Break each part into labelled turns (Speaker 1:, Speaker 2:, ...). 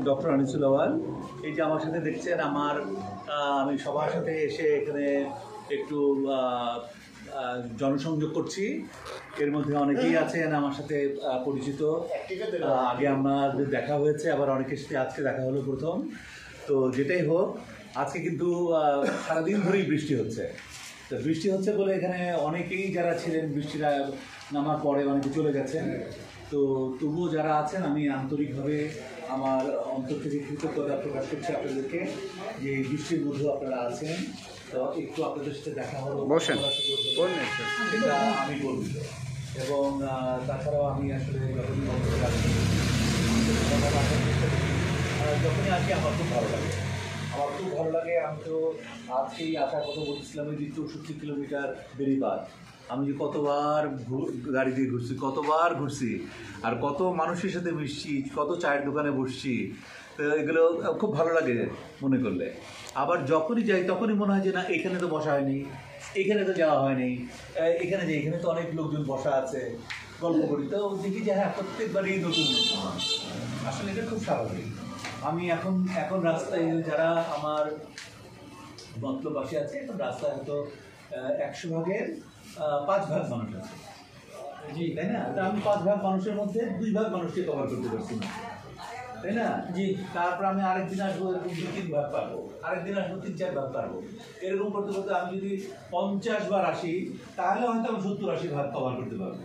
Speaker 1: Doctor Anisul আউয়াল। এই যে আমার সাথে দেখছেন, আমি সবার সাথে এসে এখানে একটু জনসংযোগ করছি। এর মধ্যে অনেকেই আছেন আমার সাথে পরিচিত, আগে আমাদের দেখা হয়েছে, আবার অনেকের সাথে আজকে দেখা হলো প্রথম। তো যেটাই হোক, আজকে কিন্তু সারাদিন ধরেই বৃষ্টি হচ্ছে। তো বৃষ্টি হচ্ছে বলে এখানে অনেকেই যারা ছিলেন বৃষ্টিটা নামার পরে অনেকে চলে গেছেন। তো তবুও যারা আছেন, আমি আন্তরিকভাবে আমার অন্তর থেকে কৃতজ্ঞতা প্রকাশ করছি আপনাদেরকে যে এই বৃষ্টির মধ্যেও আপনারা আছেন। তো একটু আপনাদের সাথে দেখা হলো, সেটা আমি গর্বিত। এবং তাছাড়াও আমি আসলে যখনই আসি আমার খুব ভালো লাগে। আমি তো আজকেই আসার কথা বলছিলাম যে 64 কিলোমিটার বেরিবাদ, আমি যে কতবার গাড়ি দিয়ে ঘুরছি, আর কত মানুষের সাথে মিশছি, কত চায়ের দোকানে বসছি। তো এগুলো খুব ভালো লাগে মনে করলে। আবার যখনই যাই তখনই মনে হয় যে না, এখানে তো বসা হয়নি, এখানে তো যাওয়া হয়নি, এখানে তো অনেক লোকজন বসা আছে, গল্প করি। তো দেখি যে হ্যাঁ, প্রত্যেকবারই নতুন আসলে এটা খুব স্বাভাবিক। আমি এখন রাস্তায় যারা আমার মতলবাসী আছে, এখন রাস্তায় হয়তো 100 ভাগের 5 ভাগ মানুষ আছে, জি তাই না? তা আমি 5 ভাগ মানুষের মধ্যে 2 ভাগ মানুষকে কভার করতে পারছি না, তাই না? জি। তারপর আমি আরেকদিন আসবো, এরকম 2-3 ভাগ পারবো, আরেকদিন আসবো 3-4 ভাগ পারবো। এরকম করতে করতে আমি যদি 50 বার আসি, তাহলে হয়তো আমি 70-80 ভাগ কভার করতে পারবো।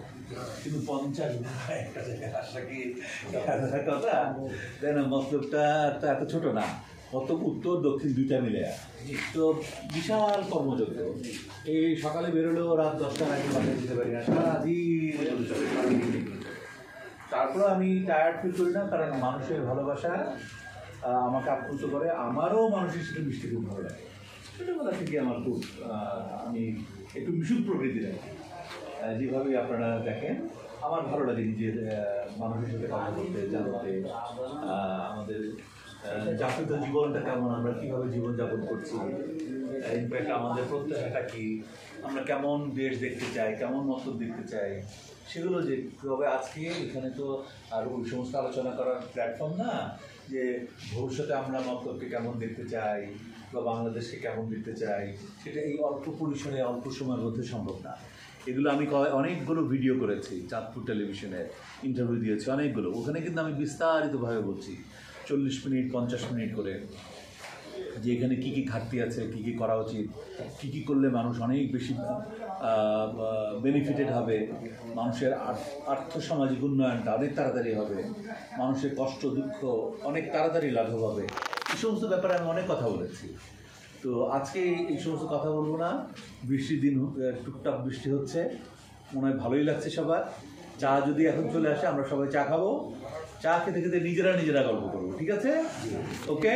Speaker 1: কিন্তু 50 ভাগ একটা জায়গায় আসা কি কথা, তাই না? মতলবটা তো এত ছোট না, কত উত্তর দক্ষিণ দুইটা মিলে। তো বিশাল কর্মযজ্ঞ। এই সকালে বেরোলেও রাত 10টার আগে বাসায় যেতে পারি না, সারাদিন। তারপরে আমি টায়ার্ড ফিল করি না, কারণ মানুষের ভালোবাসা আমাকে আপ্লুত করে। আমারও মানুষের সাথে মিশতে খুব ভালো লাগে। ছোটোবেলা থেকে আমার খুব আমি একটু মিশুক প্রকৃতির আর কি। যেভাবে আপনারা দেখেন, আমার ভালো লাগে নিজের মানুষের সাথে কথা বলতে, জানতে, আমাদের জাতীয় জীবনটা কেমন, আমরা কীভাবে জীবনযাপন করছি, ইনফ্যাক্ট আমাদের প্রত্যাশাটা কী, আমরা কেমন দেশ দেখতে চাই, কেমন মতলব দেখতে চাই, সেগুলো যে তবে আজকে এখানে তো আর ওই সমস্ত আলোচনা করার প্ল্যাটফর্ম না, যে ভবিষ্যতে আমরা মতলবকে কেমন দেখতে চাই বা বাংলাদেশকে কেমন দেখতে চাই, সেটা এই অল্প পরিসরে অল্প সময়ের মধ্যে সম্ভব না। এগুলো আমি অনেকগুলো ভিডিও করেছি, চাঁদপুর টেলিভিশনে ইন্টারভিউ দিয়েছি অনেকগুলো। ওখানে কিন্তু আমি বিস্তারিতভাবে বলছি, 40 মিনিট 50 মিনিট করে, যে এখানে কী কী ঘাটতি আছে, কী কী করা উচিত, কী কী করলে মানুষ অনেক বেশি বেনিফিটেড হবে, মানুষের আর্থসামাজিক উন্নয়নটা অনেক তাড়াতাড়ি হবে, মানুষের কষ্ট দুঃখ অনেক তাড়াতাড়ি লাঘব হবে। এই সমস্ত ব্যাপারে আমি অনেক কথা বলেছি। তো আজকে এই সমস্ত কথা বলবো না। বৃষ্টির দিন, টুকটাক বৃষ্টি হচ্ছে, মনে হয় ভালোই লাগছে সবার। চা যদি এখন চলে আসে, আমরা সবাই চা খাবো, চা খেতে খেতে নিজেরা গল্প করবো, ঠিক আছে? ওকে।